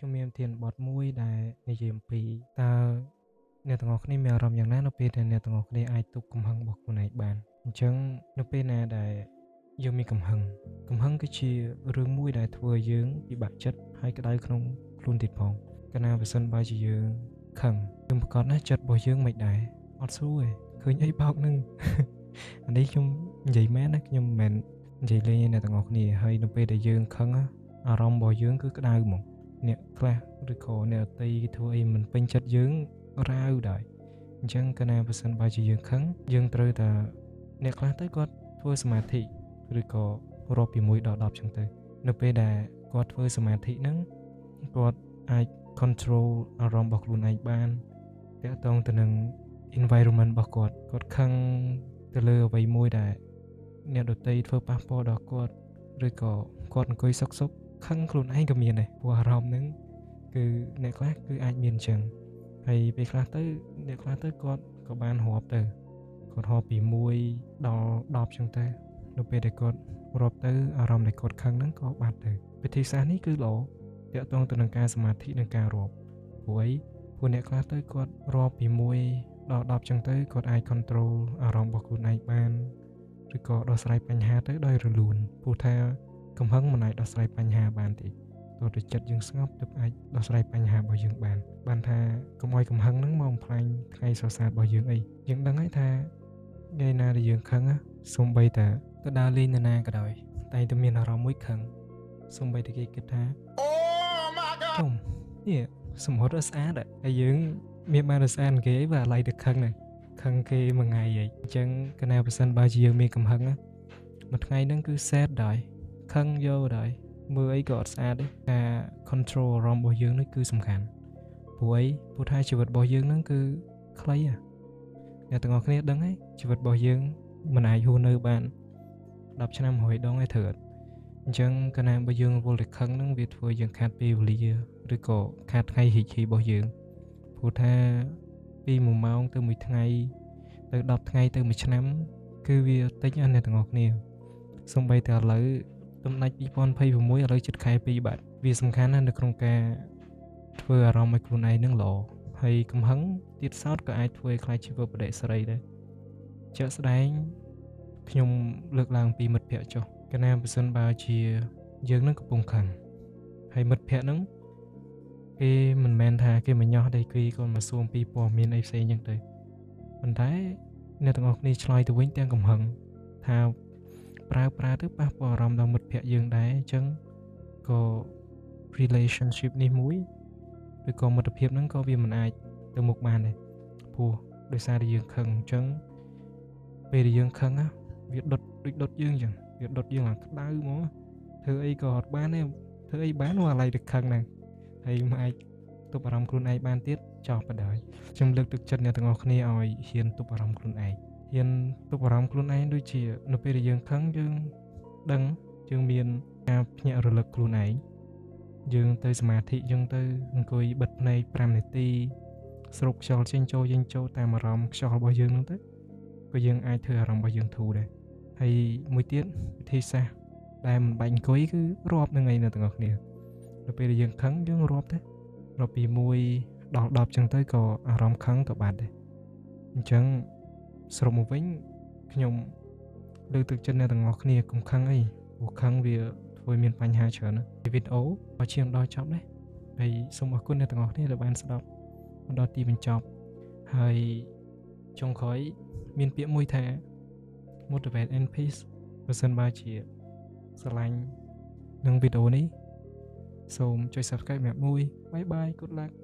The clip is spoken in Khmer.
ខ្ញុំមានធានបទមួយដែលនិយាយអំពីតើអ្នកទាំងអស់គ្នាមានអារម្មណ៍យ៉ាងណានៅពេលដែលអ្នកទាំងអស់គ្នាអាចទប់កំហឹងរបស់ខ្លួនឯងបានអញ្ចឹងនៅពេលណាដែលយើងមានកំហឹងគឺជារឿងមួយដែលធ្វើឲ្យយើងពិបាកចិត្តហើយក្តៅក្នុងខ្លួនទៀតផងកាលណាបើសិនបើជាយើងខឹងយើងប្រកាសណាចិត្តរបស់យើងមិនដែរអត់ស្រួលទេឃើញអីបោកនឹងអានេះខ្ញុំនិយាយមែនណាខ្ញុំមិនមែននិយាយលេងឯអ្នកទាំងអស់គ្នាហើយនៅពេលដែលយើងខឹងអារម្មណ៍របស់យើងគឺក្តៅហ្មងអ្នកខ្លះឬក៏អ្នកដទៃគេធ្វើអីមិនពេញចិត្តយើងរាវដែរអញ្ចឹងកាលណាបើសិនបើជាយើងខឹងយើងត្រូវតែអ្នកខ្លះទៅគាត់ធ្វើសមាធិឬក៏រាប់ពី1ដល់10ចឹងទៅនៅពេលដែលគាត់ធ្វើសមាធិហ្នឹងគាត់អាច control អារម្មណ៍របស់ខ្លួនឯងបានតាក់ទងទៅនឹង environment របស់គាត់ខឹងទៅលើអ្វីមួយដែលអ្នកដទៃធ្វើប៉ះពាល់ដល់គាត់ឬក៏គាត់អង្គុយសុកខឹងខ្លួនឯងក៏មានដែរព្រោះអារម្មណ៍ហ្នឹងគឺអ្នកខ្លះគឺអាចមានអញ្ចឹងហើយពេលខ្លះទៅអ្នកខ្លះទៅគាត់ក៏បានរាប់ទៅគាត់រាប់ពី1ដល់10ចឹងទៅនៅពេលដែលគាត់រាប់ទៅអារម្មណ៍ដែលគាត់ខឹងហ្នឹងក៏បាត់ទៅវិធីសាស្ត្រនេះគឺល្អតាក់ទងទៅនឹងការសមាធិនិងការរាប់ព្រោះអ្នកខ្លះទៅគាត់រាប់ពី1ដល់10ចឹងទៅគាត់អាច control អារម្មណ៍របស់ខ្លួនឯងបានឬក៏ដោះស្រាយបញ្ហាទៅដោយរលូនព្រោះថាកំហឹងមិនអាចដោះស្រាយបញ្ហាបានទេទោះតែចិត្តយើងស្ងប់ទើបអាចដោះស្រាយបញ្ហារបស់យើងបានថាកុំឲ្យកំហឹងហ្នឹងមកបំផ្លាញថ្ងៃសរសើររបស់យើងអីយើងដឹងហើយថាថ្ងៃណាដែលយើងខឹងសូម្បីតែទៅដើរលេងនរណាក៏ដោយតែតែមានអារម្មណ៍មួយខឹងសូម្បីតែគេគិតថាអូ my god នេះសម្ហុតស្អាតហើយយើងមានបានស្អាតគេអីបើអាឡ័យទៅខឹងហ្នឹងខឹងគេមួយថ្ងៃអីអញ្ចឹងកាលណាបើសិនបើជាយើងមានកំហឹងមួយថ្ងៃហ្នឹងគឺ sad ដែរខឹងយកដែរមើលអីក៏អត់ស្អាតទេការ control អារម្មណ៍របស់យើងនេះគឺសំខាន់ព្រោះថាជីវិតរបស់យើងហ្នឹងគឺខ្លីអ្នកទាំងអស់គ្នាដឹងហើយជីវិតរបស់យើងមិនអាចហួសនៅបាន10ឆ្នាំ100ដងឯត្រូវអត់អញ្ចឹងកាលណាបើយើងវល់តែខឹងហ្នឹងវាធ្វើយើងខាត់ពេលវេលាឬក៏ខាត់ថ្ងៃរីករាយរបស់យើងព្រោះថាពី1ម៉ោងទៅ1ថ្ងៃទៅ10ថ្ងៃទៅ1ឆ្នាំគឺវាតិចណាស់អ្នកទាំងអស់គ្នាសូម្បីតែឥឡូវទំដាច់2026ឥឡូវជិតខែ2បាទវាសំខាន់ណាស់នៅក្នុងការធ្វើអារម្មណ៍ឲ្យខ្លួនឯងនឹងល្អហើយកំហឹងទៀតសោតក៏អាចធ្វើឲ្យខ្លាចជីវិតបដិសេរីដែរជាក់ស្ដែងខ្ញុំលើកឡើងពីមិត្តភ័ក្តិចុះកាលណាបើសិនបើជាយើងនឹងកំពុងខឹងហើយមិត្តភ័ក្តិនឹងគេមិនមែនថាគេមកញោះទេគេក៏មកសួរពីព័ត៌មានអីផ្សេងចឹងទៅប៉ុន្តែអ្នកទាំងអស់គ្នាឆ្លើយទៅវិញទាំងកំហឹងថាប្រើទៅប៉ះពាល់អារម្មណ៍ដល់មិត្តភ័ក្តិយើងដែរអញ្ចឹងក៏ relationship នេះមួយឬក៏មិត្តភាពហ្នឹងក៏វាមិនអាចទៅមុខបានដែរព្រោះដោយសារតែយើងខឹងអញ្ចឹងពេលដែលយើងខឹងវាដុតយើងអញ្ចឹងវាដុតយើងឡើងក្តៅហ្មងធ្វើអីក៏អត់បានដែរធ្វើអីបានអាឡ័យទៅខឹងហ្នឹងហើយមិនអាចទប់អារម្មណ៍ខ្លួនឯងបានទៀតចោលបដ ாய் ខ្ញុំលើកទឹកចិត្តអ្នកទាំងអស់គ្នាឲ្យហ៊ានទប់អារម្មណ៍ខ្លួនឯងហ៊ានទប់អារម្មណ៍ខ្លួនឯងដូចជានៅពេលដែលយើងខឹងយើងដឹងយើងមានការភ្ញាក់រលឹកខ្លួនឯងយើងទៅសមាធិយើងទៅអង្គុយបិទភ្នែក5នាទីស្រូបខ្យល់ចេញចូលតាមអារម្មណ៍ខ្យល់របស់យើងហ្នឹងទៅក៏យើងអាចធ្វើអារម្មណ៍របស់យើងធូរដែរហើយមួយទៀតវិធីសាស្ត្រដែលមិនបាច់អង្គុយគឺរាប់នឹងឯងអ្នកទាំងអស់គ្នានៅពេលដែលយើងខឹងយើងរាប់ទៅរាប់ពី1ដល់10ចឹងទៅក៏អារម្មណ៍ខឹងក៏បាត់ដែរអញ្ចឹងសរុបមកវិញខ្ញុំលើកទឹកចិត្តអ្នកទាំងអស់គ្នាកុំខឹងអីព្រោះខឹងវាធ្វើឲ្យមានបញ្ហាច្រើនណាស់វីដេអូបើឈានដល់ចប់ដែរហើយសូមអរគុណអ្នកទាំងអស់គ្នាដែលបានស្ដាប់មកដល់ទីបញ្ចប់ហើយចុងក្រោយមានពាក្យមួយថា motivate and peace បើសិនបើជាស្រឡាញ់នឹងវីដេអូនេះសូមចុច subscribe ម្នាក់មួយ bye bye good luck